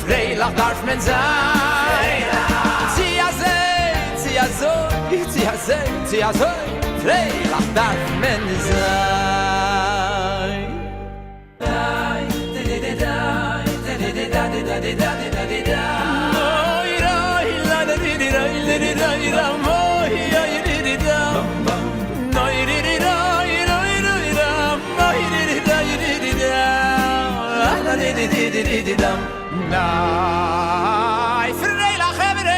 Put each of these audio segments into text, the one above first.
Freilach darf man sein. Freilach darf man sein. Nay, Freilach Hebere.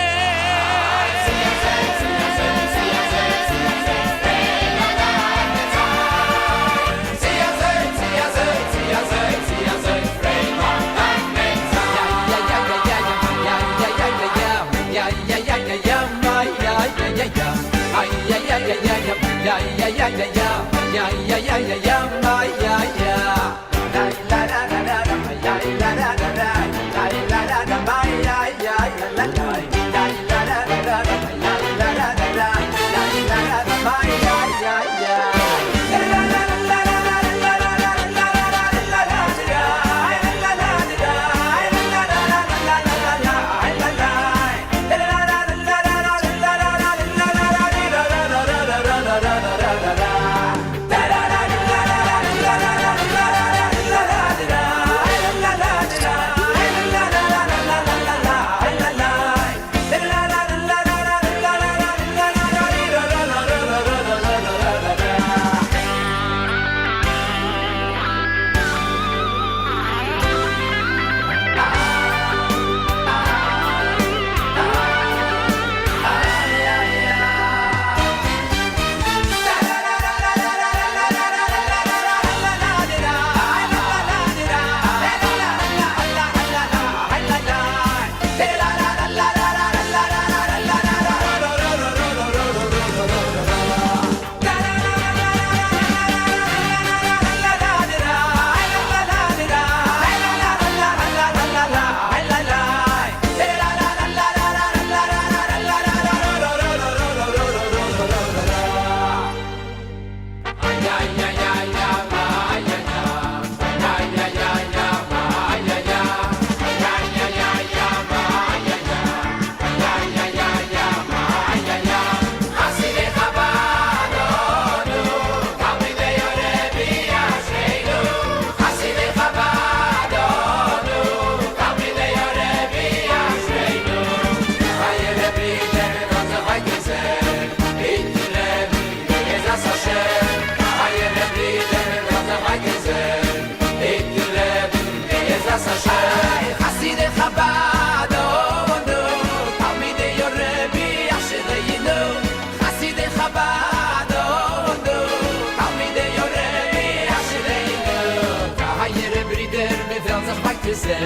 weiter sind.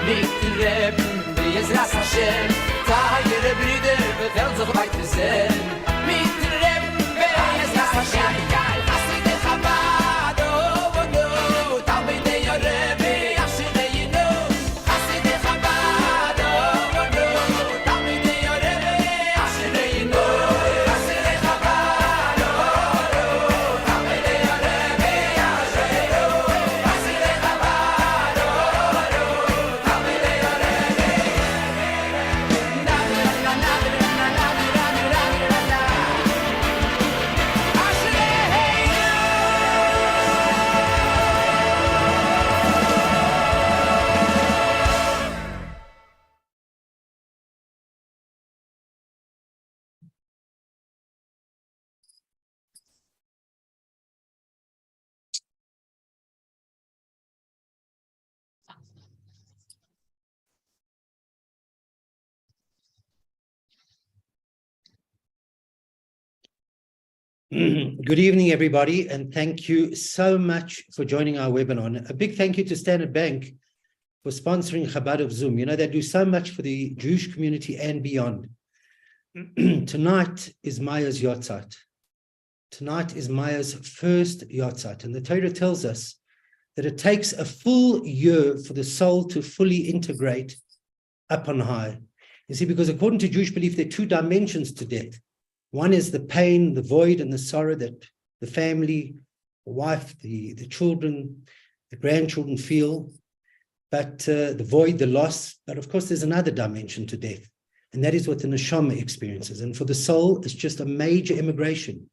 Mit den Reben, wie es Ras Hashem, Teire Brüder, wir werden sich weiter sind. Mit den Reben, wie es Ras Hashem, Hassid el Chabad, oh, oh, no, Talmidei Rebbe, Ashereinu, Hassid el Chabad, oh, oh, no, Talmidei Rebbe, Ashereinu, Hassid el Chabad, oh, oh, no, Talmidei Rebbe, Ashereinu, Hassid el Chabad, oh, oh, no, Talmidei Rebbe, na na na na na na na na. Good evening, everybody, and thank you so much for joining our webinar. A big thank you to Standard Bank for sponsoring Chabad of Zoom. You know, they do so much for the Jewish community and beyond. Tonight is Meyer's Yotzat. Tonight is Meyer's first Yotzat, and the Torah tells us that it takes a full year for the soul to fully integrate up on high. You see, because according to Jewish belief, there are two dimensions to death. One is the pain, the void, and the sorrow that the family, the wife, the children, the grandchildren feel, but the void, the loss. But of course, there's another dimension to death, and that is what the neshama experiences. And for the soul, it's just a major immigration.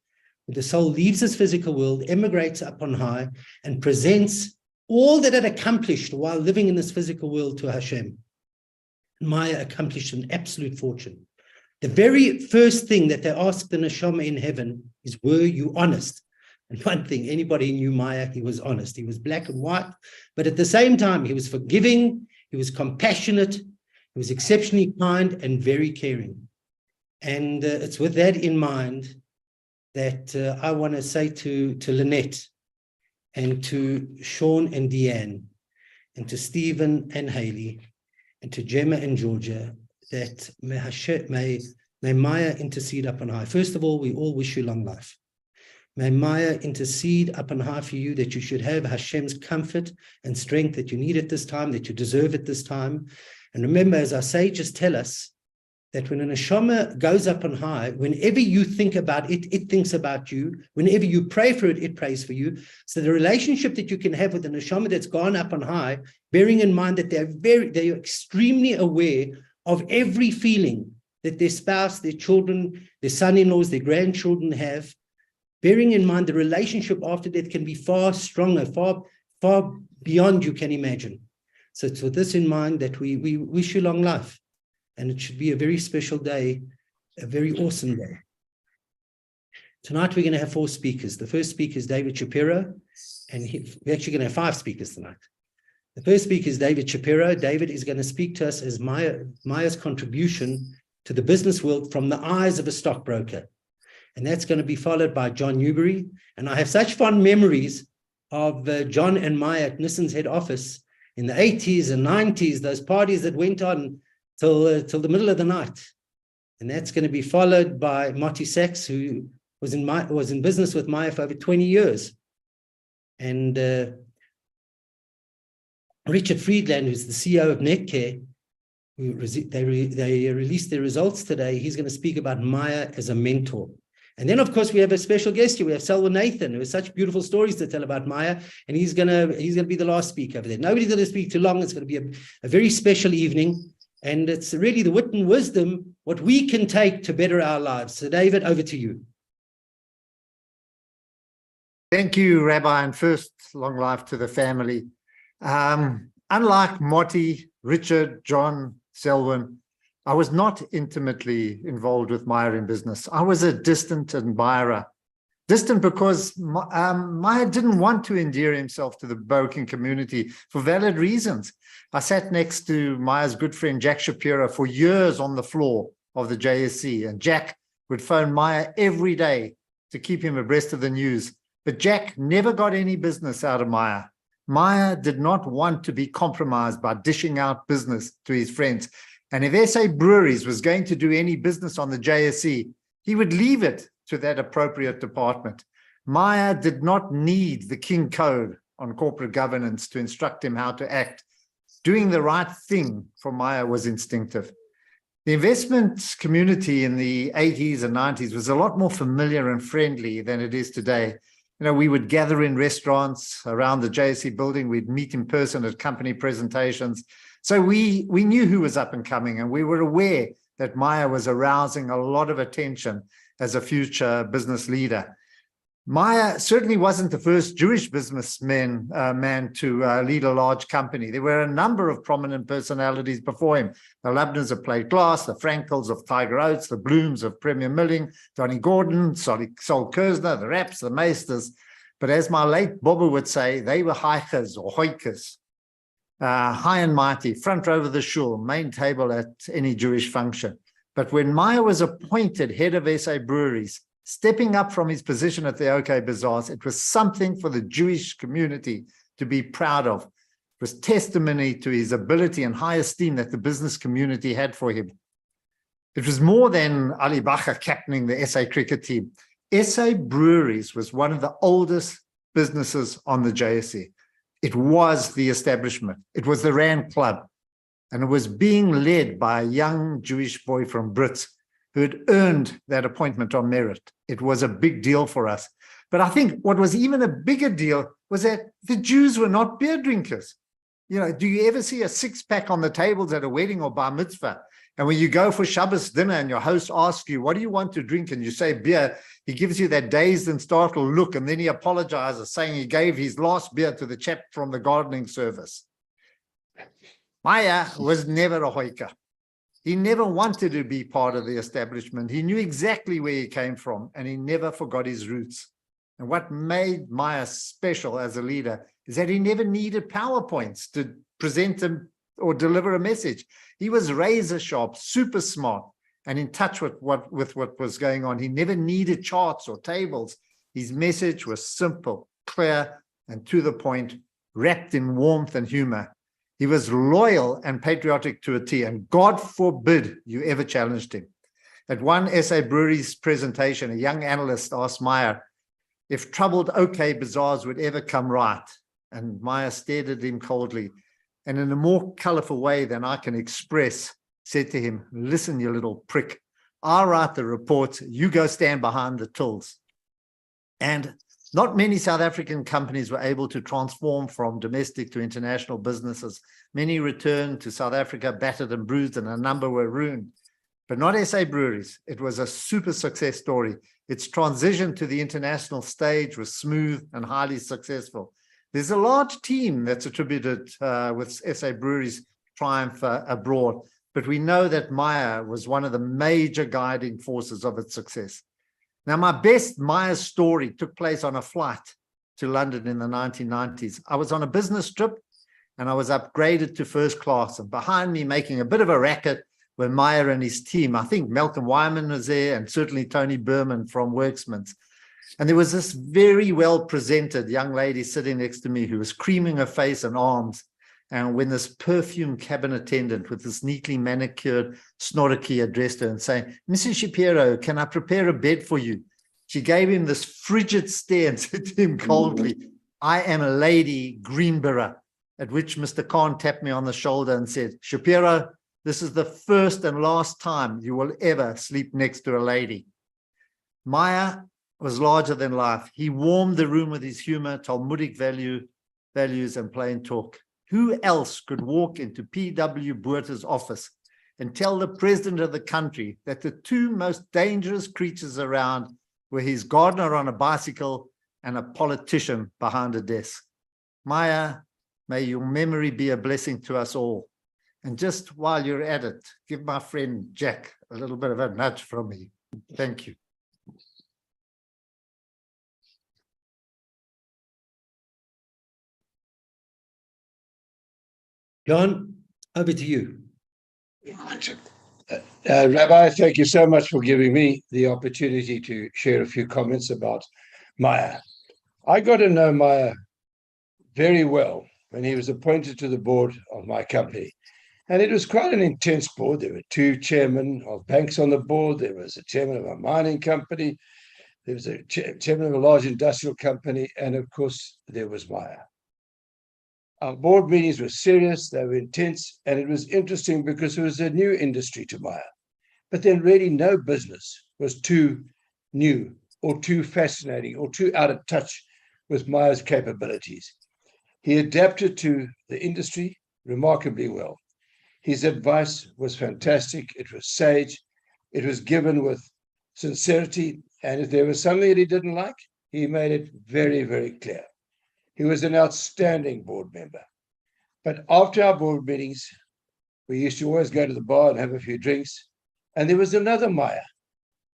The soul leaves this physical world, immigrates up on high, and presents all that it accomplished while living in this physical world to Hashem. Meyer accomplished an absolute fortune. The very first thing that they asked the neshama in heaven is, were you honest? And one thing, anybody who knew Meyer, he was honest. He was black and white, but at the same time, he was forgiving, he was compassionate, he was exceptionally kind and very caring. And it's with that in mind that I want to say to Lynette and to Sean and Deanne and to Stephen and Haley and to Gemma and Georgia, that may Meyer intercede up on high. First of all, we all wish you long life. May Meyer intercede up on high for you, that you should have Hashem's comfort and strength that you need at this time, that you deserve at this time. And remember, as our sages tell us, that when a neshama goes up on high, whenever you think about it, it thinks about you. Whenever you pray for it, it prays for you. So the relationship that you can have with a neshama that's gone up on high, bearing in mind that they're extremely aware of every feeling that their spouse, their children, their son-in-laws, their grandchildren have, bearing in mind the relationship after death can be far stronger, far beyond you can imagine. So it's with this in mind that we wish you long life. And it should be a very special day, a very awesome day. Tonight, we're going to have 4 speakers. The first speaker is David Shapiro, and we're actually going to have 5 speakers tonight. The first speaker is David Shapiro. David is going to speak to us as Meyer's contribution to the business world from the eyes of a stockbroker. And that's going to be followed by John Newbury. And I have such fond memories of John and Meyer at Nissan's head office in the 80s and 90s, those parties that went on till the middle of the night. And that's going to be followed by Marty Seskin, who was in business with Meyer for over 20 years. And Richard Friedland, who's the CEO of Netcare, they released their results today. He's going to speak about Meyer as a mentor. And then, of course, we have a special guest here. We have Selwyn Nathan, who has such beautiful stories to tell about Meyer, and he's going to be the last speaker over there. Nobody's going to speak too long. It's going to be a very special evening, and it's really the wit and wisdom, what we can take to better our lives. So, David, over to you. Thank you, Rabbi, and first, long life to the family. Unlike Marty, Richard, John, Selwyn, I was not intimately involved with Meyer in business. I was a distant admirer. Distant because Meyer didn't want to endear himself to the broken community for valid reasons. I sat next to Meyer's good friend, Jack Shapiro, for years on the floor of the JSC, and Jack would phone Meyer every day to keep him abreast of the news. But Jack never got any business out of Meyer. Meyer did not want to be compromised by dishing out business to his friends. And if SA Breweries was going to do any business on the JSE, he would leave it to that appropriate department. Meyer did not need the King Code on corporate governance to instruct him how to act. Doing the right thing for Meyer was instinctive. The investment community in the 80s and 90s was a lot more familiar and friendly than it is today. You know, we would gather in restaurants around the JSE building. We'd meet in person at company presentations. So we knew who was up and coming, and we were aware that Meyer was arousing a lot of attention as a future business leader. Meyer certainly wasn't the first Jewish businessman to lead a large company. There were a number of prominent personalities before him. The Lubners of Plate Glass, the Frankels of Tiger Oats, the Blooms of Premier Milling, Donnie Gordon, Sol Kerzner, the Raps, the Meisters. But as my late Bobber would say, they were hikers or hoikers. High and mighty, front row of the shul, main table at any Jewish function. But when Meyer was appointed head of SA Breweries, stepping up from his position at the OK Bazaars, it was something for the Jewish community to be proud of. It was testimony to his ability and high esteem that the business community had for him. It was more than Ali Bacher captaining the SA cricket team. SA Breweries was one of the oldest businesses on the JSE. It was the establishment. It was the Rand Club. And it was being led by a young Jewish boy from Brits who had earned that appointment on merit. It was a big deal for us. But I think what was even a bigger deal was that the Jews were not beer drinkers. You know, do you ever see a six-pack on the tables at a wedding or bar mitzvah? And when you go for Shabbos dinner and your host asks you, what do you want to drink? And you say beer, he gives you that dazed and startled look, and then he apologizes, saying he gave his last beer to the chap from the gardening service. Meyer was never a hoiker. He never wanted to be part of the establishment. He knew exactly where he came from, and he never forgot his roots. And what made Meyer special as a leader is that he never needed PowerPoints to present him or deliver a message. He was razor sharp, super smart, and in touch with what was going on. He never needed charts or tables. His message was simple, clear, and to the point, wrapped in warmth and humor. He was loyal and patriotic to a T, and God forbid you ever challenged him. At one SA Breweries presentation, a young analyst asked Meyer if troubled OK Bazaars would ever come right. And Meyer stared at him coldly, and in a more colorful way than I can express, said to him, listen, you little prick, I'll write the reports, you go stand behind the tills. And not many South African companies were able to transform from domestic to international businesses. Many returned to South Africa battered and bruised, and a number were ruined. But not SA Breweries. It was a super success story. Its transition to the international stage was smooth and highly successful. There's a large team that's attributed with SA Breweries' triumph abroad, but we know that Meyer was one of the major guiding forces of its success. Now, my best Meyer story took place on a flight to London in the 1990s. I was on a business trip and I was upgraded to first class, and behind me making a bit of a racket were Meyer and his team. I think Malcolm Wyman was there, and certainly Tony Berman from Worksmans. And there was this very well-presented young lady sitting next to me who was creaming her face and arms. And when this perfume cabin attendant with this neatly manicured snorri addressed her and saying, Mrs. Shapiro, can I prepare a bed for you? She gave him this frigid stare and said to him coldly, I am a lady Greenborough. At which Mr. Kahn tapped me on the shoulder and said, Shapiro, this is the first and last time you will ever sleep next to a lady. Meyer was larger than life. He warmed the room with his humor, Talmudic values, and plain talk. Who else could walk into P.W. Botha's office and tell the president of the country that the two most dangerous creatures around were his gardener on a bicycle and a politician behind a desk? Meyer, may your memory be a blessing to us all. And just while you're at it, give my friend Jack a little bit of a nudge from me. Thank you. John, over to you. Rabbi, thank you so much for giving me the opportunity to share a few comments about Meyer. I got to know Meyer very well when he was appointed to the board of my company. And it was quite an intense board. There were two chairmen of banks on the board. There was a chairman of a mining company. There was a chairman of a large industrial company. And of course, there was Meyer. Our board meetings were serious, they were intense, and it was interesting because it was a new industry to Meyer. But then really no business was too new or too fascinating or too out of touch with Meyer's capabilities. He adapted to the industry remarkably well. His advice was fantastic. It was sage. It was given with sincerity. And if there was something that he didn't like, he made it very, very clear. He was an outstanding board member. But after our board meetings, we used to always go to the bar and have a few drinks. And there was another Meyer.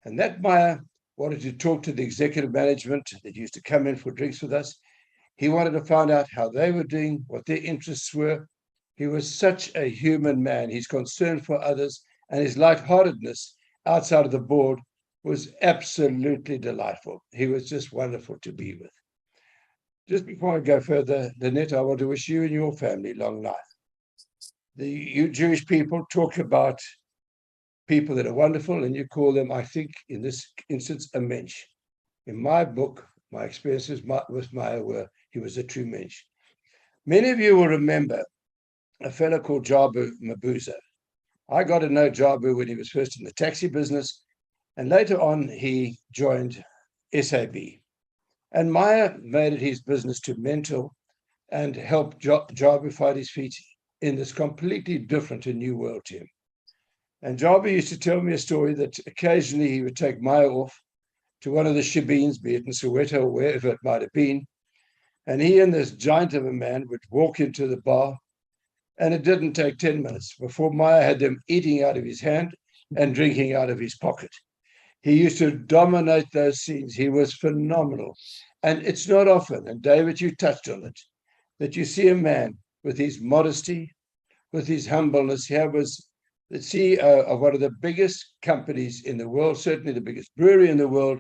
And that Meyer wanted to talk to the executive management that used to come in for drinks with us. He wanted to find out how they were doing, what their interests were. He was such a human man. His concern for others and his lightheartedness outside of the board was absolutely delightful. He was just wonderful to be with. Just before I go further, Lynette, I want to wish you and your family long life. You Jewish people talk about people that are wonderful, and you call them, I think, in this instance, a mensch. In my book, my experiences with Meyer were, he was a true mensch. Many of you will remember a fellow called Jabu Mabuza. I got to know Jabu when he was first in the taxi business, and later on he joined SAB. And Meyer made it his business to mentor and help Jabu find his feet in this completely different and new world to him. And Jabu used to tell me a story that occasionally he would take Meyer off to one of the shebeens, be it in Soweto or wherever it might have been, and he and this giant of a man would walk into the bar, and it didn't take 10 minutes before Meyer had them eating out of his hand and drinking out of his pocket. He used to dominate those scenes. He was phenomenal. And it's not often, and David, you touched on it, that you see a man with his modesty, with his humbleness. Here was the CEO of one of the biggest companies in the world, certainly the biggest brewery in the world,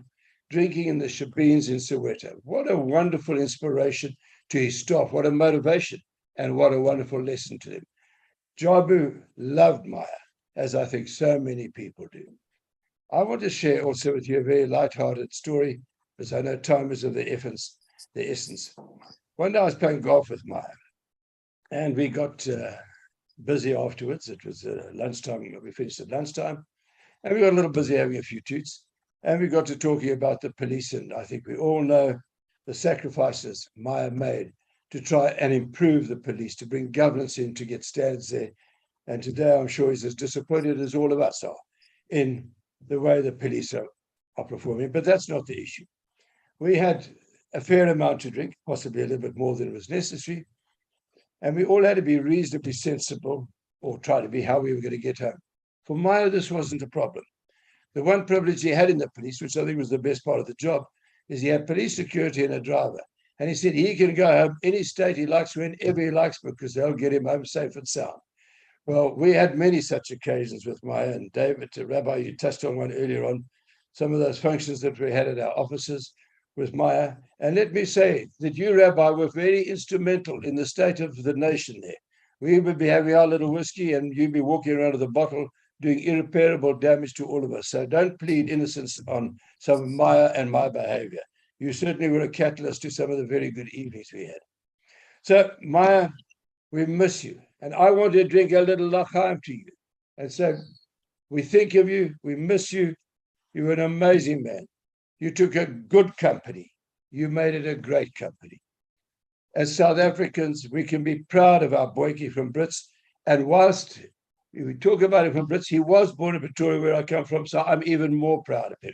drinking in the shebeens in Soweto. What a wonderful inspiration to his staff. What a motivation, and what a wonderful lesson to them. Jabu loved Meyer, as I think so many people do. I want to share also with you a very light-hearted story, because I know time is of the essence. One day I was playing golf with Meyer, and we got busy afterwards. It was lunchtime. We finished at lunchtime, and we got a little busy having a few toots, and we got to talking about the police. And I think we all know the sacrifices Meyer made to try and improve the police, to bring governance in, to get standards there. And today I'm sure he's as disappointed as all of us are in the way the police are performing. But that's not the issue. We had a fair amount to drink, possibly a little bit more than was necessary. And we all had to be reasonably sensible, or try to be, how we were going to get home. For Meyer, this wasn't a problem. The one privilege he had in the police, which I think was the best part of the job, is he had police security and a driver. And he said he can go home any state he likes, whenever he likes, because they'll get him home safe and sound. Well, we had many such occasions with Meyer, and David, Rabbi, you touched on one earlier on, some of those functions that we had at our offices with Meyer. And let me say that you, Rabbi, were very instrumental in the state of the nation there. We would be having our little whiskey, and you'd be walking around with a bottle doing irreparable damage to all of us. So don't plead innocence on some of Meyer and my behavior. You certainly were a catalyst to some of the very good evenings we had. So, Meyer, we miss you. And I want to drink a little l'chaim to you. And so we think of you, we miss you. You were an amazing man. You took a good company. You made it a great company. As South Africans, we can be proud of our boykie from Brits. And whilst we talk about him from Brits, he was born in Pretoria, where I come from, so I'm even more proud of him.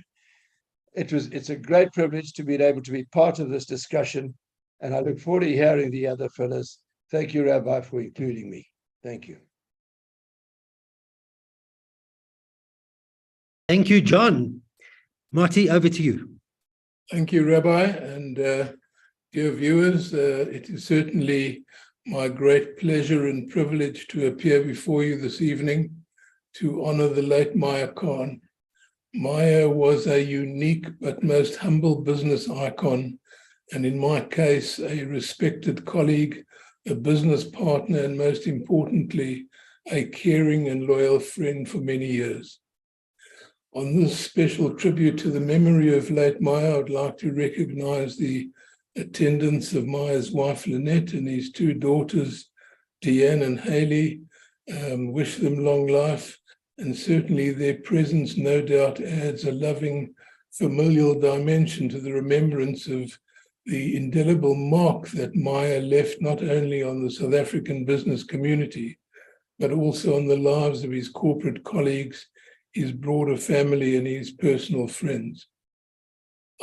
It's a great privilege to be able to be part of this discussion, and I look forward to hearing the other fellows. Thank you, Rabbi, for including me. Thank you. Thank you, John. Marty, over to you. Thank you, Rabbi, and dear viewers, it is certainly my great pleasure and privilege to appear before you this evening to honor the late Meyer Kahn. Meyer was a unique but most humble business icon and in my case, a respected colleague, a business partner, and most importantly, a caring and loyal friend for many years. On this special tribute to the memory of late Meyer, I would like to recognize the attendance of Meyer's wife, Lynette, and his two daughters, Deanne and Haley. Wish them long life, and certainly their presence no doubt adds a loving familial dimension to the remembrance of the indelible mark that Meyer left not only on the South African business community, but also on the lives of his corporate colleagues, his broader family, and his personal friends.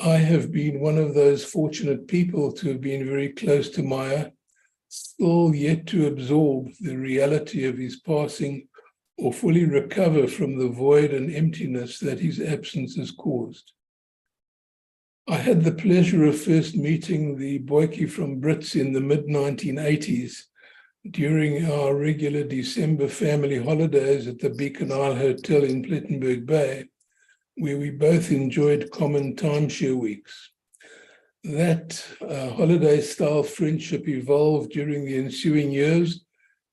I have been one of those fortunate people to have been very close to Meyer, still yet to absorb the reality of his passing or fully recover from the void and emptiness that his absence has caused. I had the pleasure of first meeting the Boykie from Brits in the mid-1980s during our regular December family holidays at the Beacon Isle Hotel in Plettenberg Bay, where we both enjoyed common timeshare weeks. That holiday-style friendship evolved during the ensuing years,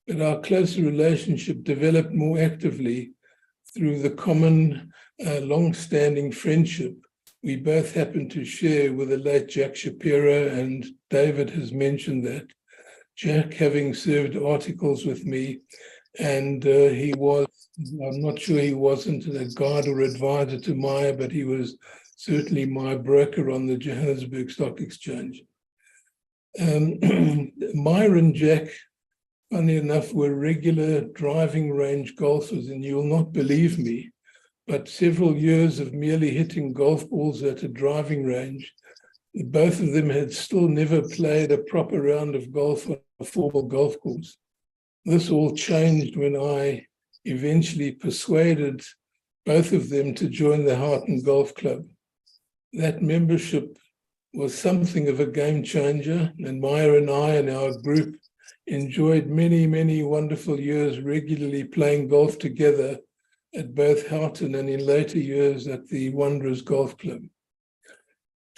but our closer relationship developed more actively through the common long-standing friendship we both happened to share with the late Jack Shapiro, and David has mentioned that. Jack having served articles with me, and he was, I'm not sure he wasn't a guide or advisor to Meyer, but he was certainly my broker on the Johannesburg Stock Exchange. Meyer and Jack, funny enough, were regular driving range golfers, and you'll not believe me, but several years of merely hitting golf balls at a driving range, both of them had still never played a proper round of golf on a formal golf course. This all changed when I eventually persuaded both of them to join the Houghton Golf Club. That membership was something of a game changer, and Meyer and I and our group enjoyed many, many wonderful years regularly playing golf together at both Houghton and in later years at the Wanderers Golf Club.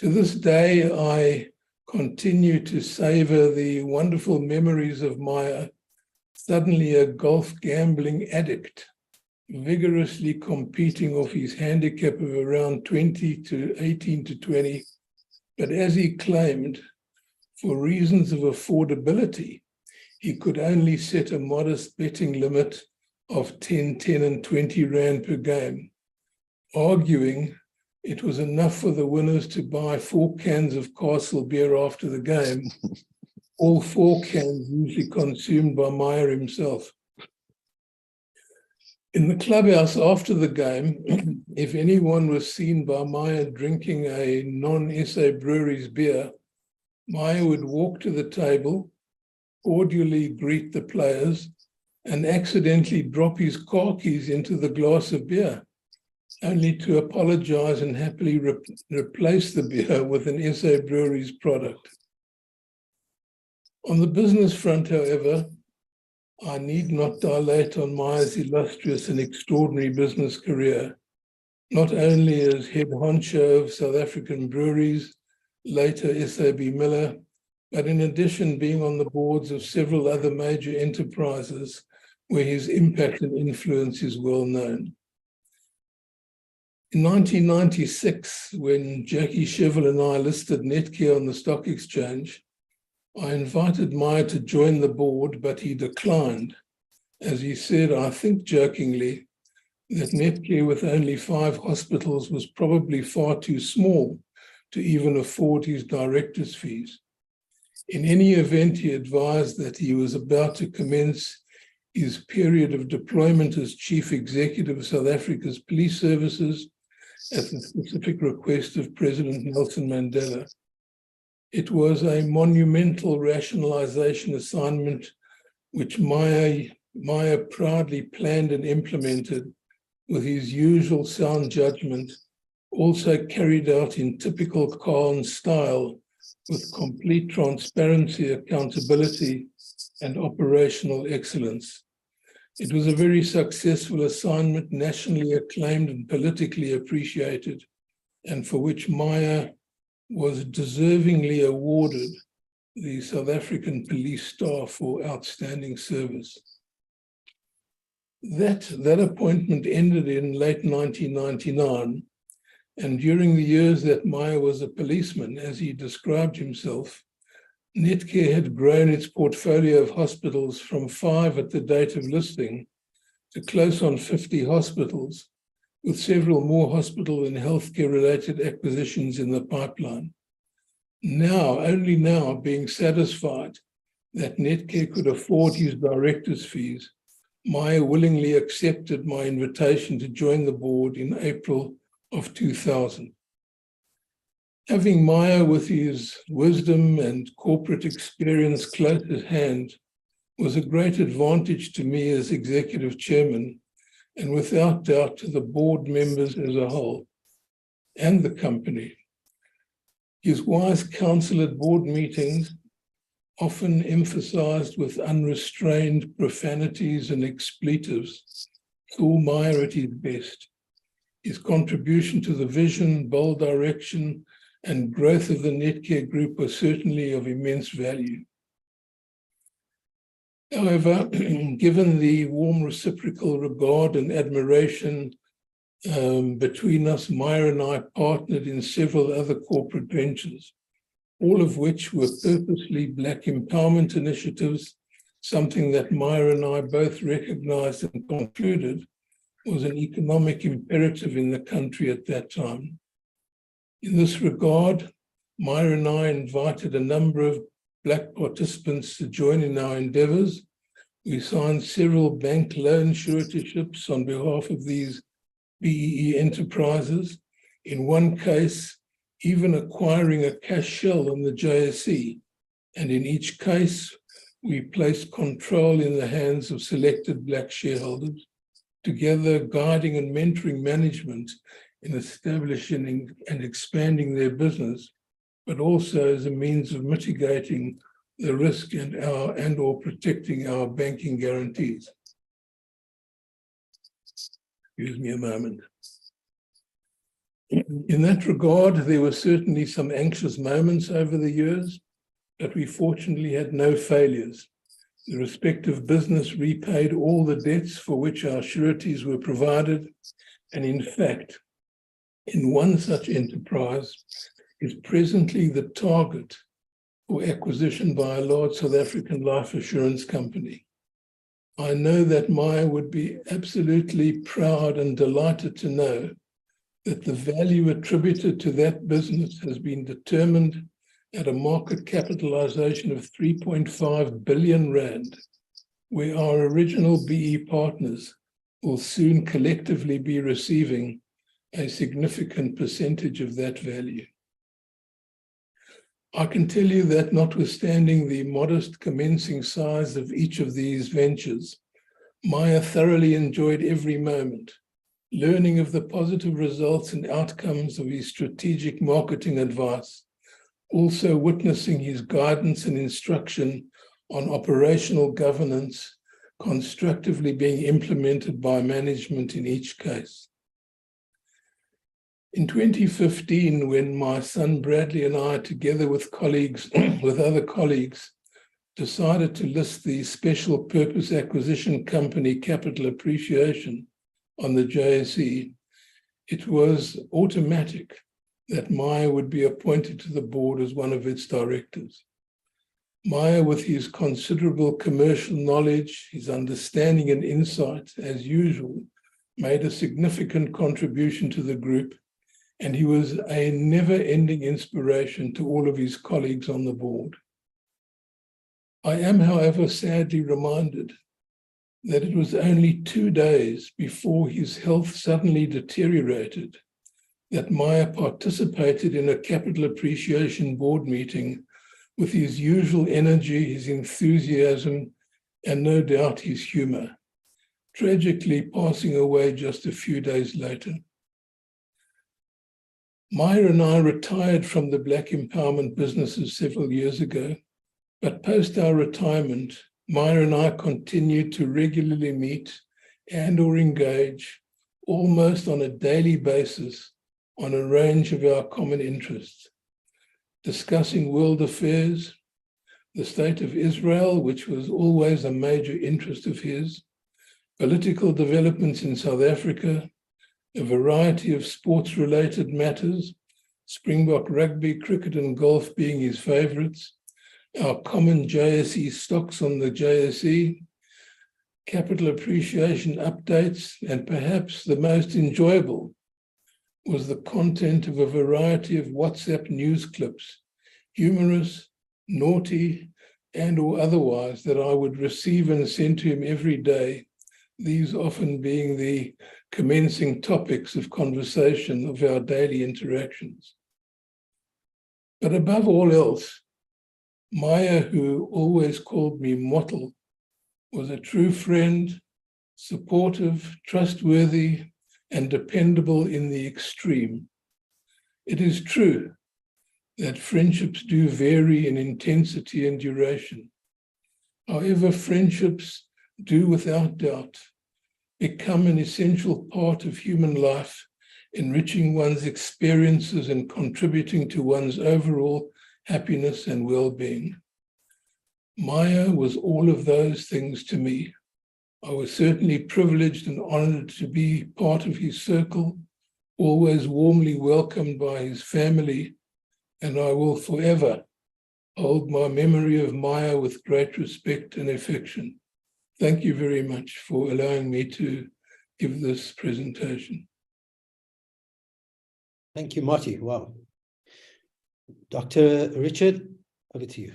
To this day, I continue to savor the wonderful memories of Meyer, suddenly a golf gambling addict, vigorously competing off his handicap of around 18 to 20, but as he claimed, for reasons of affordability, he could only set a modest betting limit of 10, 10 and 20 Rand per game, arguing it was enough for the winners to buy 4 cans of Castle beer after the game, all 4 cans usually consumed by Meyer himself. In the clubhouse after the game, if anyone was seen by Meyer drinking a non-SA Breweries beer, Meyer would walk to the table, cordially greet the players, and accidentally drop his car keys into the glass of beer, only to apologize and happily replace the beer with an SA Breweries product. On the business front, however, I need not dilate on Meyer's illustrious and extraordinary business career, not only as head honcho of South African breweries, later SAB Miller, but in addition being on the boards of several other major enterprises where his impact and influence is well known. In 1996, when Jackie Cheval and I listed Netcare on the stock exchange, I invited Meyer to join the board, but he declined, as he said, I think jokingly, that Netcare with only 5 hospitals was probably far too small to even afford his director's fees. In any event, he advised that he was about to commence his period of deployment as chief executive of South Africa's police services at the specific request of President Nelson Mandela. It was a monumental rationalization assignment which Meyer proudly planned and implemented with his usual sound judgment, also carried out in typical Kahn style with complete transparency, accountability, and operational excellence. It was a very successful assignment, nationally acclaimed and politically appreciated, and for which Meyer was deservingly awarded the South African Police Star for outstanding service. That appointment ended in late 1999, and during the years that Meyer was a policeman, as he described himself, Netcare had grown its portfolio of hospitals from 5 at the date of listing to close on 50 hospitals, with several more hospital and healthcare-related acquisitions in the pipeline. Only now, being satisfied that Netcare could afford his director's fees, Meyer willingly accepted my invitation to join the board in April of 2000. Having Meyer with his wisdom and corporate experience close at hand was a great advantage to me as executive chairman, and without doubt to the board members as a whole and the company. His wise counsel at board meetings, often emphasized with unrestrained profanities and expletives, saw Meyer at his best. His contribution to the vision, bold direction, and growth of the Netcare Group was certainly of immense value. However, given the warm reciprocal regard and admiration between us, Meyer and I partnered in several other corporate ventures, all of which were purposely Black empowerment initiatives, something that Meyer and I both recognized and concluded was an economic imperative in the country at that time. In this regard, Meyer and I invited a number of Black participants to join in our endeavors. We signed several bank loan suretyships on behalf of these BEE enterprises, in one case, even acquiring a cash shell on the JSE. And in each case, we placed control in the hands of selected Black shareholders, together guiding and mentoring management in establishing and expanding their business, but also as a means of mitigating the risk and or protecting our banking guarantees. Excuse me a moment. In that regard, there were certainly some anxious moments over the years, but we fortunately had no failures. The respective business repaid all the debts for which our sureties were provided, and in fact, in one such enterprise is presently the target for acquisition by a large South African life assurance company. I know that Meyer would be absolutely proud and delighted to know that the value attributed to that business has been determined at a market capitalization of 3.5 billion rand, where our original BE partners will soon collectively be receiving a significant percentage of that value. I can tell you that notwithstanding the modest commencing size of each of these ventures, Meyer thoroughly enjoyed every moment, learning of the positive results and outcomes of his strategic marketing advice, also witnessing his guidance and instruction on operational governance constructively being implemented by management in each case. In 2015, when my son Bradley and I, together with other colleagues, decided to list the Special Purpose Acquisition Company Capital Appreciation on the JSE, it was automatic that Meyer would be appointed to the board as one of its directors. Meyer, with his considerable commercial knowledge, his understanding and insight, as usual, made a significant contribution to the group, and he was a never-ending inspiration to all of his colleagues on the board. I am, however, sadly reminded that it was only 2 days before his health suddenly deteriorated that Meyer participated in a capital appreciation board meeting with his usual energy, his enthusiasm, and no doubt his humor, tragically passing away just a few days later. Meyer and I retired from the Black empowerment businesses several years ago, but post our retirement, Meyer and I continued to regularly meet and or engage almost on a daily basis on a range of our common interests. discussing world affairs, the state of Israel, which was always a major interest of his, political developments in South Africa, a variety of sports-related matters, Springbok rugby, cricket and golf being his favorites, our common JSE stocks on the JSE, capital appreciation updates, and perhaps the most enjoyable was the content of a variety of WhatsApp news clips, humorous, naughty, and or otherwise, that I would receive and send to him every day, these often being the commencing topics of conversation of our daily interactions. But above all else, Meyer, who always called me Mottel, was a true friend, supportive, trustworthy, and dependable in the extreme. It is true that friendships do vary in intensity and duration. However, friendships do without doubt become an essential part of human life, enriching one's experiences and contributing to one's overall happiness and well-being. Meyer was all of those things to me. I was certainly privileged and honored to be part of his circle, always warmly welcomed by his family, and I will forever hold my memory of Meyer with great respect and affection. Thank you very much for allowing me to give this presentation. Thank you, Marty. Wow. Dr. Richard, over to you.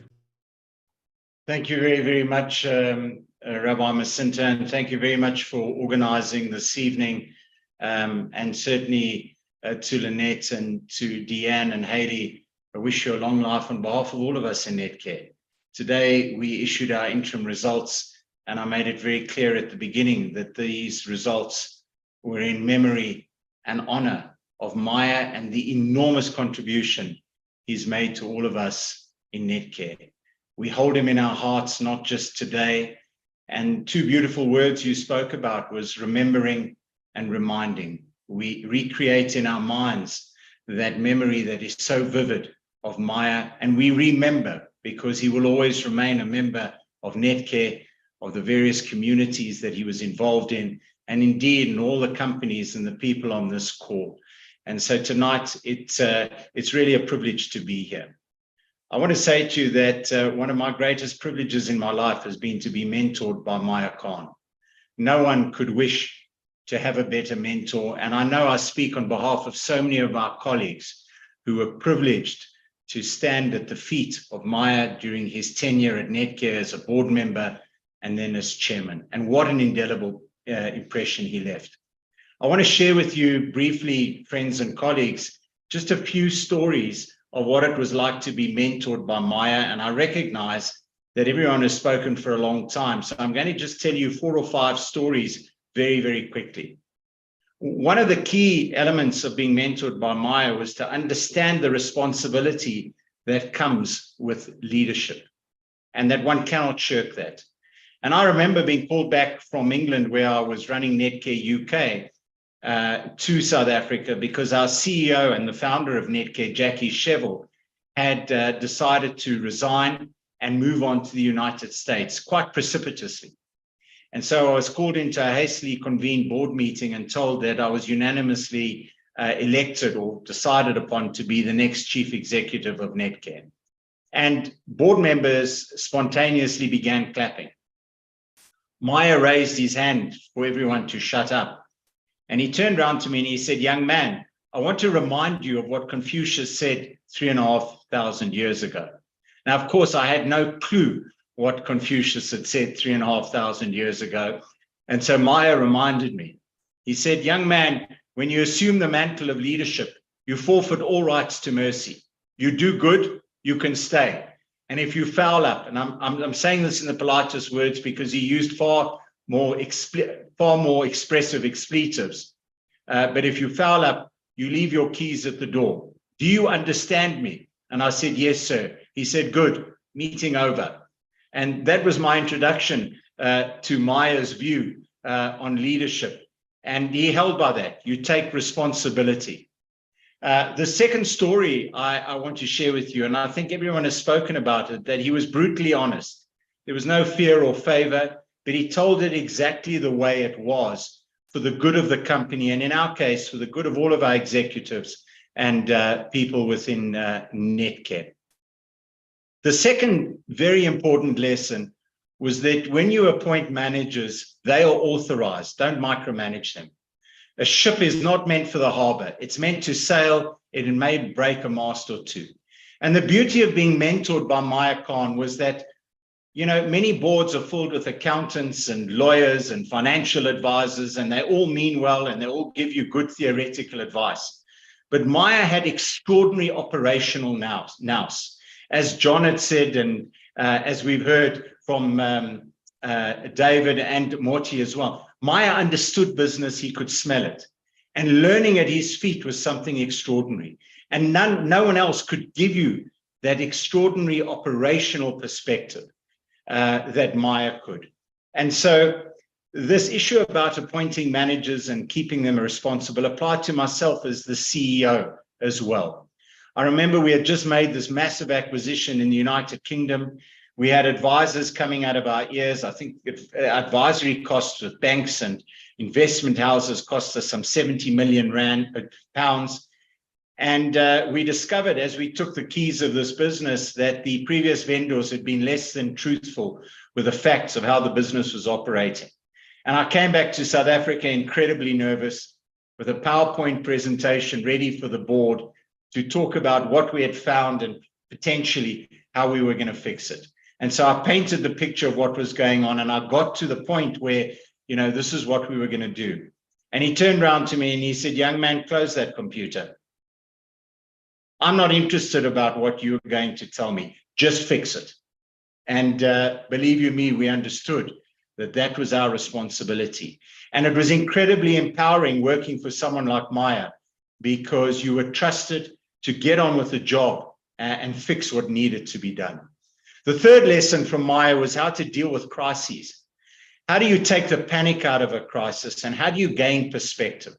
Thank you very, very much, Rabbi Masinta, and thank you very much for organizing this evening, and certainly to Lynette and to Deanne and Heidi. I wish you a long life on behalf of all of us in Netcare. Today, we issued our interim results, and I made it very clear at the beginning that these results were in memory and honor of Meyer and the enormous contribution he's made to all of us in Netcare. We hold him in our hearts, not just today. And two beautiful words you spoke about was remembering and reminding. We recreate in our minds that memory that is so vivid of Meyer, and we remember because he will always remain a member of Netcare, of the various communities that he was involved in, and indeed in all the companies and the people on this call. And so tonight, it's really a privilege to be here. I want to say to you that one of my greatest privileges in my life has been to be mentored by Meyer Kahn. No one could wish to have a better mentor, and I know I speak on behalf of so many of our colleagues who were privileged to stand at the feet of Meyer during his tenure at Netcare as a board member and then as chairman. And what an indelible impression he left. I want to share with you briefly, friends and colleagues, just a few stories of what it was like to be mentored by Meyer. And I recognize that everyone has spoken for a long time. So I'm going to just tell you 4 or 5 stories very, very quickly. One of the key elements of being mentored by Meyer was to understand the responsibility that comes with leadership and that one cannot shirk that. And I remember being called back from England, where I was running Netcare UK, to South Africa because our CEO and the founder of Netcare, Jackie Shevel, had decided to resign and move on to the United States quite precipitously. And so I was called into a hastily convened board meeting and told that I was unanimously elected or decided upon to be the next chief executive of Netcare. And board members spontaneously began clapping. Meyer raised his hand for everyone to shut up. And he turned around to me and he said, "Young man, I want to remind you of what Confucius said 3,500 years ago." Now, of course, I had no clue what Confucius had said 3,500 years ago. And so Meyer reminded me. He said, "Young man, when you assume the mantle of leadership, you forfeit all rights to mercy. You do good, you can stay. And if you foul up," and I'm saying this in the politest words because he used far more expressive expletives. But if you foul up, you leave your keys at the door. Do you understand me? And I said, "Yes, sir." He said, "Good, meeting over." And that was my introduction to Meyer's view on leadership. And he held by that. You take responsibility. The second story I want to share with you, and I think everyone has spoken about it, that he was brutally honest. There was no fear or favor, but he told it exactly the way it was for the good of the company, and in our case, for the good of all of our executives and people within Netcare. The second very important lesson was that when you appoint managers, they are authorized. Don't micromanage them. A ship is not meant for the harbor. It's meant to sail. It may break a mast or two. And the beauty of being mentored by Meyer Kahn was that, you know, many boards are filled with accountants and lawyers and financial advisors, and they all mean well and they all give you good theoretical advice. But Meyer had extraordinary operational nous. As John had said, and as we've heard from David and Marty as well, Meyer understood business, he could smell it. And learning at his feet was something extraordinary. And no one else could give you that extraordinary operational perspective that Meyer could. And so this issue about appointing managers and keeping them responsible applied to myself as the CEO as well. I remember we had just made this massive acquisition in the United Kingdom. We had advisors coming out of our ears. I think advisory costs with banks and investment houses cost us some 70 million pounds. And we discovered as we took the keys of this business that the previous vendors had been less than truthful with the facts of how the business was operating. And I came back to South Africa incredibly nervous with a PowerPoint presentation ready for the board to talk about what we had found and potentially how we were going to fix it. And so I painted the picture of what was going on, and I got to the point where, you know, this is what we were going to do. And he turned around to me and he said, "Young man, close that computer. I'm not interested about what you're going to tell me. Just fix it." And believe you me, we understood that that was our responsibility. And it was incredibly empowering working for someone like Meyer, because you were trusted to get on with the job and fix what needed to be done. The third lesson from Meyer was how to deal with crises. How do you take the panic out of a crisis, and how do you gain perspective?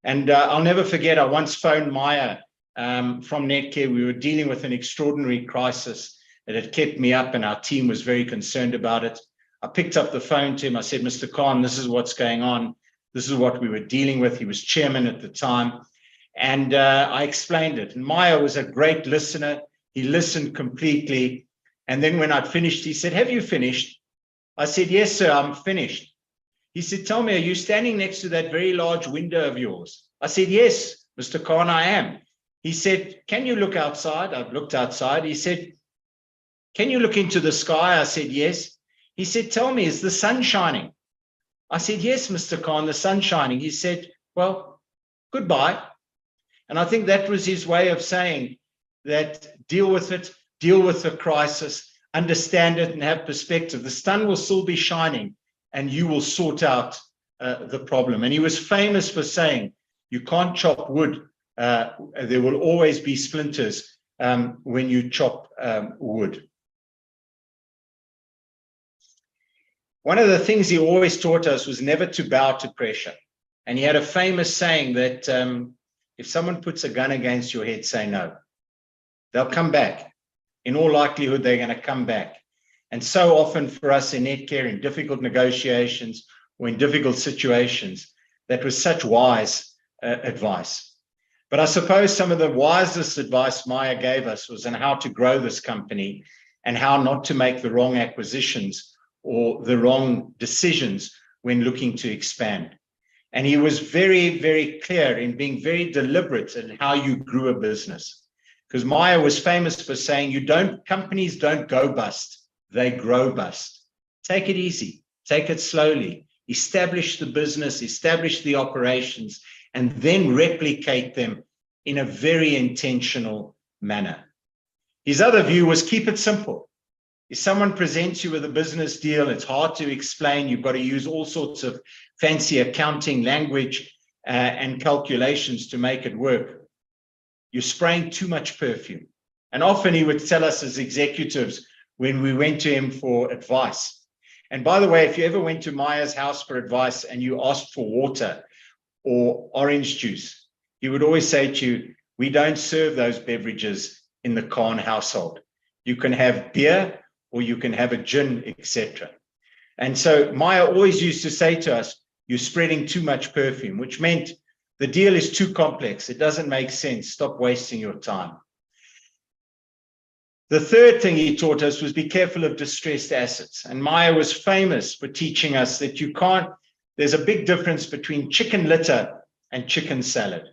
And I'll never forget, I once phoned Meyer from Netcare. We were dealing with an extraordinary crisis that had kept me up, and our team was very concerned about it. I picked up the phone to him. I said, "Mr. Kahn, this is what's going on. This is what we were dealing with." He was chairman at the time. And I explained it. And Meyer was a great listener. He listened completely. And then when I'd finished, he said, "Have you finished?" I said, "Yes, sir, I'm finished." He said, "Tell me, are you standing next to that very large window of yours?" I said, "Yes, Mr. Kahn, I am." He said, "Can you look outside?" I've looked outside. He said, "Can you look into the sky?" I said, "Yes." He said, "Tell me, is the sun shining?" I said, "Yes, Mr. Kahn, the sun's shining." He said, "Well, goodbye." And I think that was his way of saying that deal with it, deal with the crisis, understand it and have perspective. The sun will still be shining and you will sort out the problem. And he was famous for saying, you can't chop wood. There will always be splinters when you chop wood. One of the things he always taught us was never to bow to pressure. And he had a famous saying that if someone puts a gun against your head, say no. They'll come back. In all likelihood, they're going to come back. And so often for us in Netcare, in difficult negotiations or in difficult situations, that was such wise advice. But I suppose some of the wisest advice Meyer gave us was on how to grow this company and how not to make the wrong acquisitions or the wrong decisions when looking to expand. And he was very, very clear in being very deliberate in how you grew a business. Because Meyer was famous for saying, companies don't go bust, they grow bust. Take it easy, take it slowly, establish the business, establish the operations, and then replicate them in a very intentional manner. His other view was keep it simple. If someone presents you with a business deal, it's hard to explain. You've got to use all sorts of fancy accounting language and calculations to make it work. You're spraying too much perfume. And often he would tell us as executives when we went to him for advice. And by the way, if you ever went to Meyer's house for advice and you asked for water or orange juice, he would always say to you, we don't serve those beverages in the Kahn household. You can have beer or you can have a gin, etc. And so Meyer always used to say to us, you're spreading too much perfume, which meant the deal is too complex. It doesn't make sense. Stop wasting your time. The third thing he taught us was be careful of distressed assets. And Meyer was famous for teaching us that there's a big difference between chicken litter and chicken salad.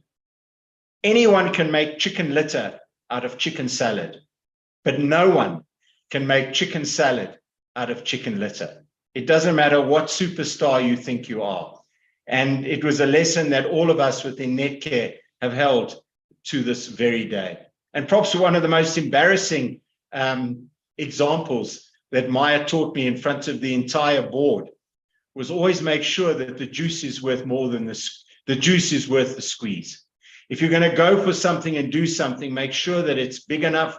Anyone can make chicken litter out of chicken salad, but no one can make chicken salad out of chicken litter. It doesn't matter what superstar you think you are. And it was a lesson that all of us within Netcare have held to this very day. And perhaps one of the most embarrassing examples that Meyer taught me in front of the entire board was always make sure that the juice is worth more than the juice is worth the squeeze. If you're going to go for something and do something, make sure that it's big enough,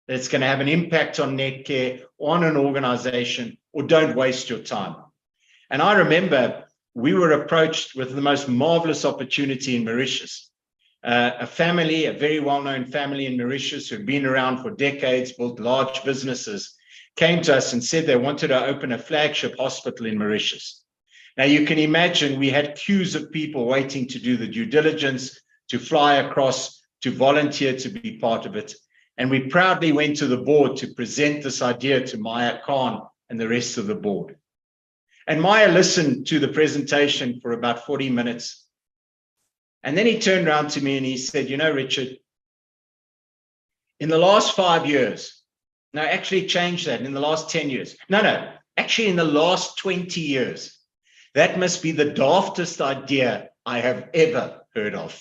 that it's going to have an impact on Netcare, on an organization, or don't waste your time. And I remember we were approached with the most marvelous opportunity in Mauritius. A family, a very well-known family in Mauritius who'd been around for decades, built large businesses, came to us and said they wanted to open a flagship hospital in Mauritius. Now you can imagine we had queues of people waiting to do the due diligence, to fly across, to volunteer to be part of it. And we proudly went to the board to present this idea to Meyer Kahn and the rest of the board. And Meyer listened to the presentation for about 40 minutes. And then he turned around to me and he said, you know, Richard, in the last 5 years, no, actually change that, in the last 10 years. No, actually in the last 20 years, that must be the daftest idea I have ever heard of.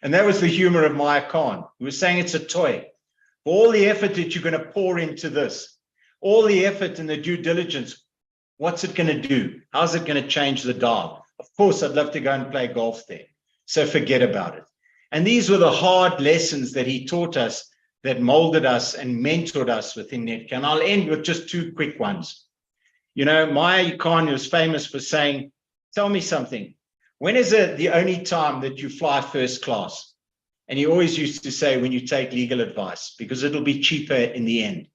And that was the humor of Meyer Kahn. He was saying it's a toy. For all the effort that you're going to pour into this, all the effort and the due diligence, what's it going to do? How's it going to change the dial? Of course, I'd love to go and play golf there. So forget about it. And these were the hard lessons that he taught us that molded us and mentored us within Netcare. And I'll end with just two quick ones. You know, Meyer Kahn was famous for saying, tell me something. When is it the only time that you fly first class? And he always used to say, when you take legal advice, because it'll be cheaper in the end.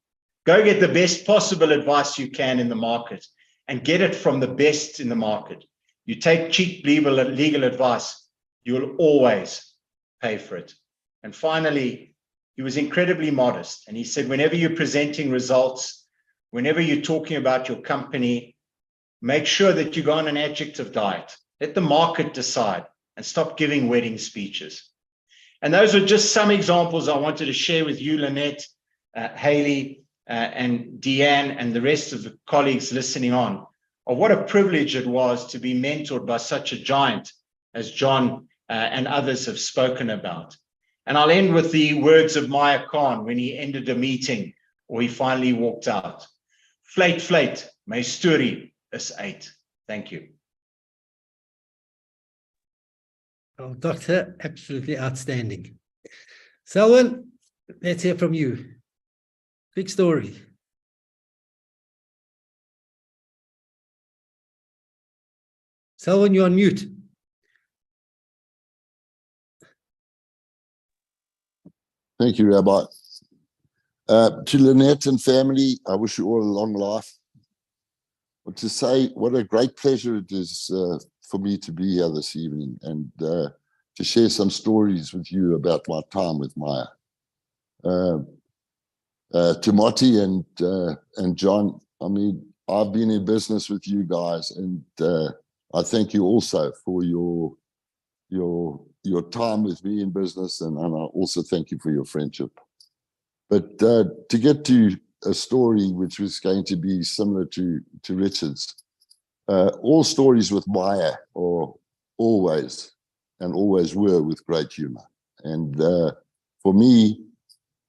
Go get the best possible advice you can in the market and get it from the best in the market. You take cheap legal advice, you will always pay for it. And finally, he was incredibly modest. And he said, whenever you're presenting results, whenever you're talking about your company, make sure that you go on an adjective diet. Let the market decide and stop giving wedding speeches. And those are just some examples I wanted to share with you, Lynette, Haley, and Deanne, and the rest of the colleagues listening on, of what a privilege it was to be mentored by such a giant as John and others have spoken about. And I'll end with the words of Meyer Kahn when he ended a meeting, or he finally walked out. Vleit, my story is uit. Thank you. Oh, Doctor, absolutely outstanding. Selwyn, let's hear from you. Big story. Selwyn, you're on mute. Thank you, Rabbi. To Lynette and family, I wish you all a long life. But to say what a great pleasure it is for me to be here this evening and to share some stories with you about my time with Meyer. To Marty and John, I mean, I've been in business with you guys, and I thank you also for your time with me in business, and I also thank you for your friendship. But to get to a story which was going to be similar to Richard's, all stories with Meyer are always and always were with great humor. And for me,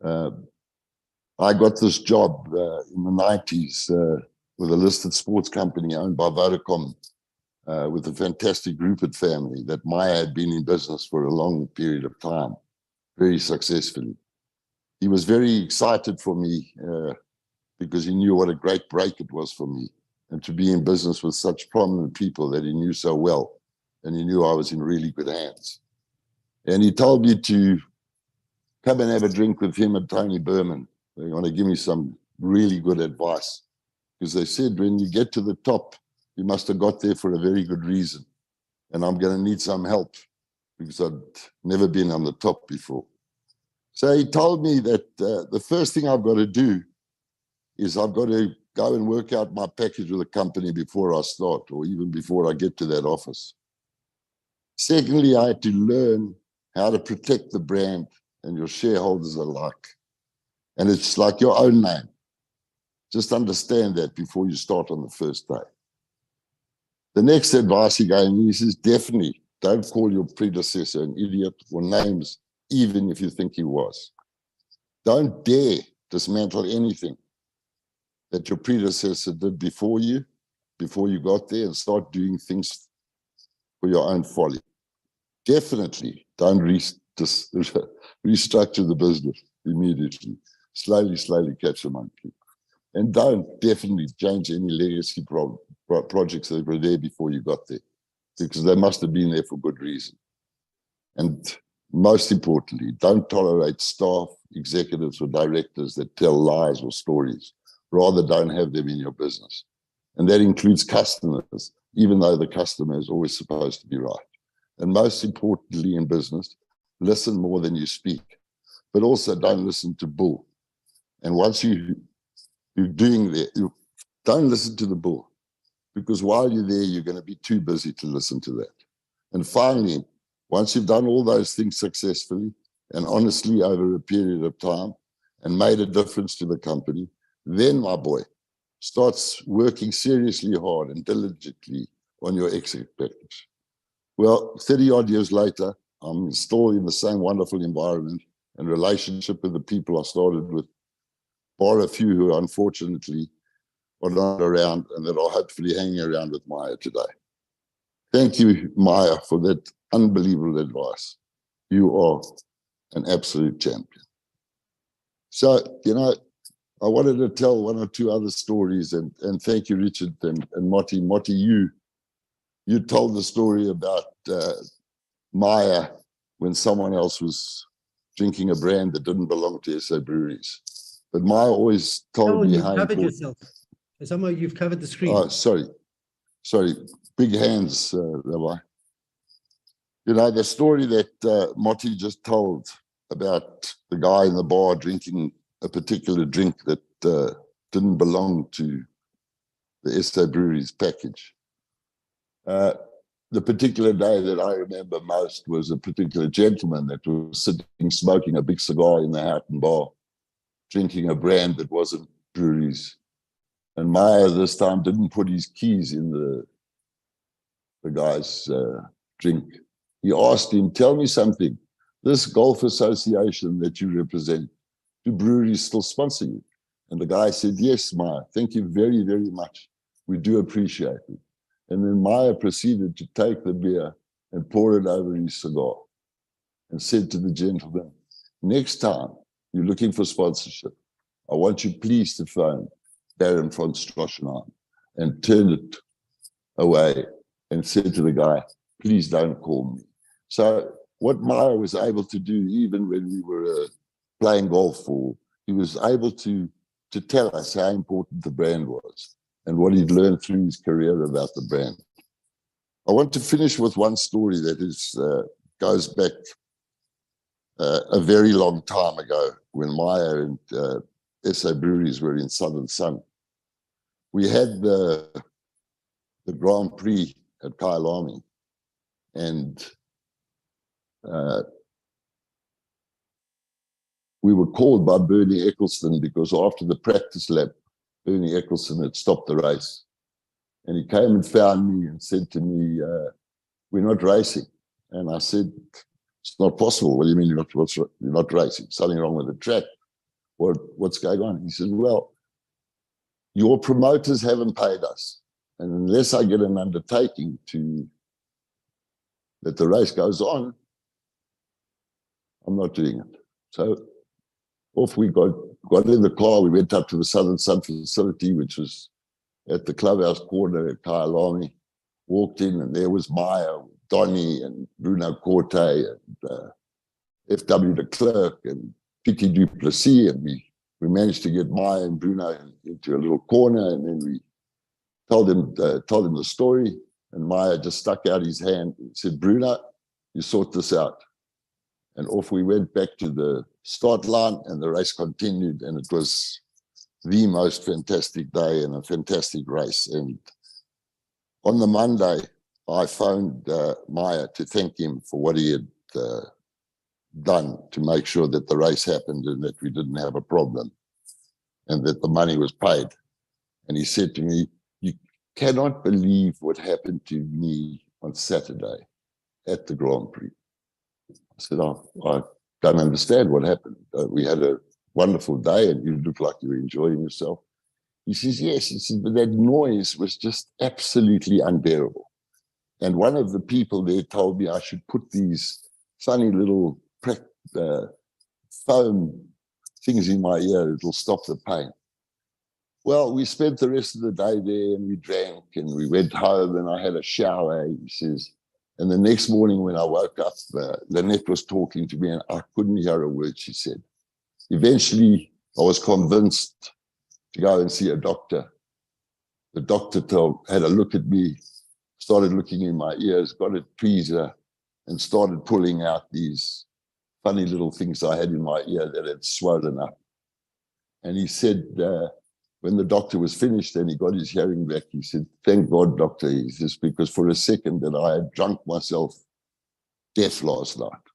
I got this job in the 90s with a listed sports company owned by Vodacom, with a fantastic Rupert family that Meyer had been in business for a long period of time, very successfully. He was very excited for me because he knew what a great break it was for me, and to be in business with such prominent people that he knew so well, and he knew I was in really good hands. And he told me to come and have a drink with him and Tony Berman. They want to give me some really good advice. Because they said, when you get to the top, you must have got there for a very good reason. And I'm going to need some help because I'd never been on the top before. So he told me that the first thing I've got to do is I've got to go and work out my package with the company before I start, or even before I get to that office. Secondly, I had to learn how to protect the brand and your shareholders alike. And it's like your own name. Just understand that before you start on the first day. The next advice he gave me, he says, definitely don't call your predecessor an idiot or names, even if you think he was. Don't dare dismantle anything that your predecessor did before you got there, and start doing things for your own folly. Definitely don't restructure the business immediately. Slowly catch a monkey. And don't definitely change any legacy projects that were there before you got there, because they must have been there for good reason. And most importantly, don't tolerate staff, executives, or directors that tell lies or stories. Rather, don't have them in your business. And that includes customers, even though the customer is always supposed to be right. And most importantly in business, listen more than you speak, but also don't listen to bull. And once you're doing that, don't listen to the bull, because while you're there, you're going to be too busy to listen to that. And finally, once you've done all those things successfully and honestly over a period of time and made a difference to the company, then, my boy, starts working seriously hard and diligently on your exit package. Well, 30-odd years later, I'm still in the same wonderful environment and relationship with the people I started with, bar a few who unfortunately are not around and that are hopefully hanging around with Meyer today. Thank you, Meyer, for that unbelievable advice. You are an absolute champion. So, I wanted to tell one or two other stories, and thank you, Richard and Marty. Marty, you told the story about Meyer when someone else was drinking a brand that didn't belong to SA Breweries. But Meyer always told me how covered yourself. Somehow you've covered the screen. Oh, sorry. Big hands, Rabbi. The story that Marty just told about the guy in the bar drinking a particular drink that didn't belong to the SA Breweries package. The particular day that I remember most was a particular gentleman that was sitting smoking a big cigar in the Houghton bar, drinking a brand that wasn't Breweries. And Meyer this time didn't put his keys in the guy's drink. He asked him, tell me something, this golf association that you represent, do breweries still sponsor you? And the guy said, yes, Meyer, thank you very, very much. We do appreciate it. And then Meyer proceeded to take the beer and pour it over his cigar and said to the gentleman, next time you're looking for sponsorship, I want you please to phone Baron von Strauchenheim, and turned it away and said to the guy, please don't call me. So what Meyer was able to do, even when we were playing golf, he was able to tell us how important the brand was and what he'd learned through his career about the brand. I want to finish with one story that goes back a very long time ago when Meyer and SA Breweries were in Southern Sun. We had the Grand Prix at Kyalami, and we were called by Bernie Eccleston because after the practice lap, Bernie Eccleston had stopped the race. And he came and found me and said to me, we're not racing. And I said, it's not possible. What do you mean you're not racing? Something wrong with the track? What's going on? He said, well, your promoters haven't paid us. And unless I get an undertaking that the race goes on, I'm not doing it. So off we got in the car. We went up to the Southern Sun facility, which was at the clubhouse corner at Kyalami, walked in, and there was Meyer, Donny and Bruno Corte and F.W. de Klerk and Pietie du Plessis, and we managed to get Meyer and Bruno into a little corner, and then we told him the story, and Meyer just stuck out his hand and said, "Bruno, you sort this out." And off we went back to the start line, and the race continued, and it was the most fantastic day and a fantastic race. And on the Monday, I phoned Meyer to thank him for what he had done to make sure that the race happened and that we didn't have a problem and that the money was paid. And he said to me, "You cannot believe what happened to me on Saturday at the Grand Prix." I said, I don't understand what happened. We had a wonderful day and you looked like you were enjoying yourself. He says, "Yes." He says, "But that noise was just absolutely unbearable." And one of the people there told me I should put these funny little foam things in my ear. It'll stop the pain. Well, we spent the rest of the day there and we drank and we went home and I had a shower, he says. And the next morning when I woke up, Lynette was talking to me and I couldn't hear a word she said. Eventually, I was convinced to go and see a doctor. The doctor had a look at me, started looking in my ears, got a tweezer and started pulling out these funny little things I had in my ear that had swollen up. And he said, when the doctor was finished and he got his hearing back, he said, "Thank God, doctor," he says, "because for a second that I had drunk myself deaf last night.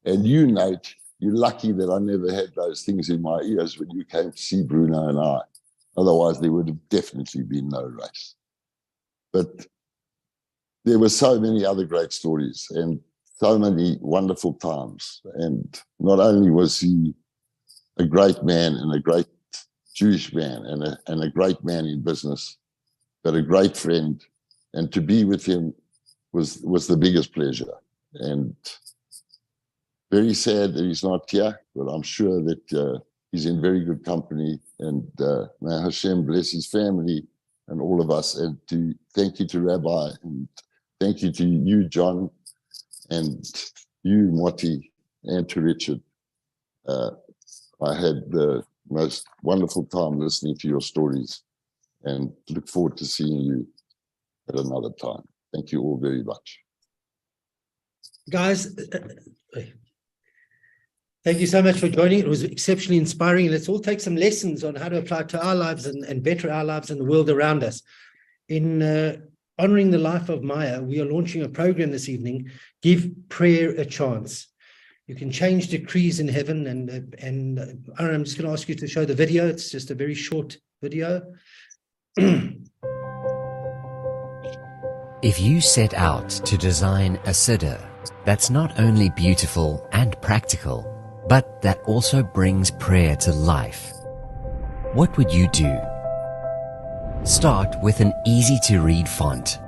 And you, Nate, you're lucky that I never had those things in my ears when you came to see Bruno and I. Otherwise, there would have definitely been no race." But there were so many other great stories and so many wonderful times. And not only was he a great man and a great Jewish man and a great man in business, but a great friend. And to be with him was the biggest pleasure. And very sad that he's not here, but I'm sure that he's in very good company. And may Hashem bless his family and all of us. And to thank you to Rabbi, and thank you to you, John, and you, Marty, and to Richard. I had the most wonderful time listening to your stories and look forward to seeing you at another time. Thank you all very much. Guys, thank you so much for joining. It was exceptionally inspiring. Let's all take some lessons on how to apply to our lives and better our lives and the world around us. In honoring the life of Meyer, we are launching a program this evening, Give Prayer a Chance. You can change decrees in heaven, and Aaron, I'm just going to ask you to show the video. It's just a very short video. If you set out to design a siddur that's not only beautiful and practical, but that also brings prayer to life, what would you do? Start with an easy-to-read font.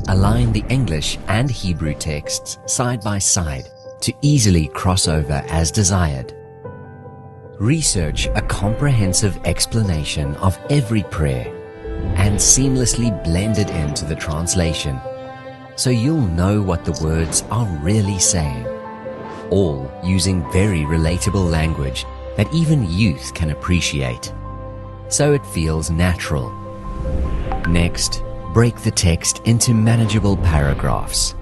Align the English and Hebrew texts side by side to easily cross over as desired. Research a comprehensive explanation of every prayer and seamlessly blend it into the translation, so you'll know what the words are really saying, all using very relatable language that even youth can appreciate, so it feels natural. Next, break the text into manageable paragraphs.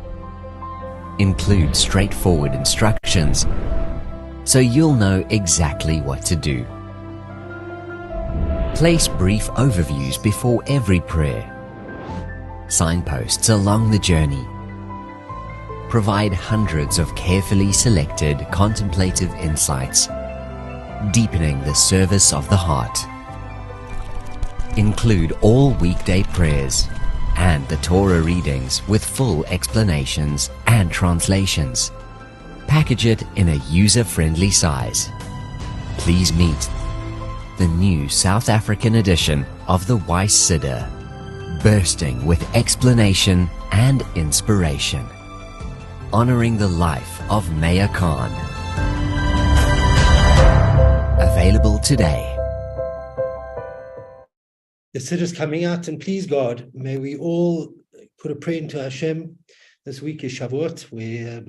Include straightforward instructions so you'll know exactly what to do. Place brief overviews before every prayer. Signposts along the journey. Provide hundreds of carefully selected contemplative insights, deepening the service of the heart. Include all weekday prayers and the Torah readings with full explanations and translations. Package it in a user-friendly size. Please meet the new South African edition of the Weiss Siddur, bursting with explanation and inspiration, honoring the life of Meyer Kahn. Available today. The Siddur is coming out, and please God, may we all put a prayer into Hashem This week is Shavuot, where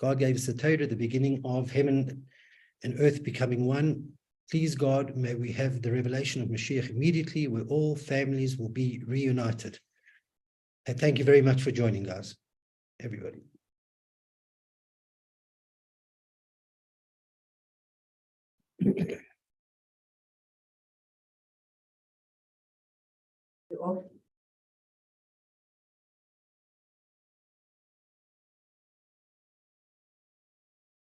God gave us the Torah, the beginning of heaven and earth becoming one. Please, God, may we have the revelation of Mashiach immediately, where all families will be reunited. And thank you very much for joining, guys, everybody. Off.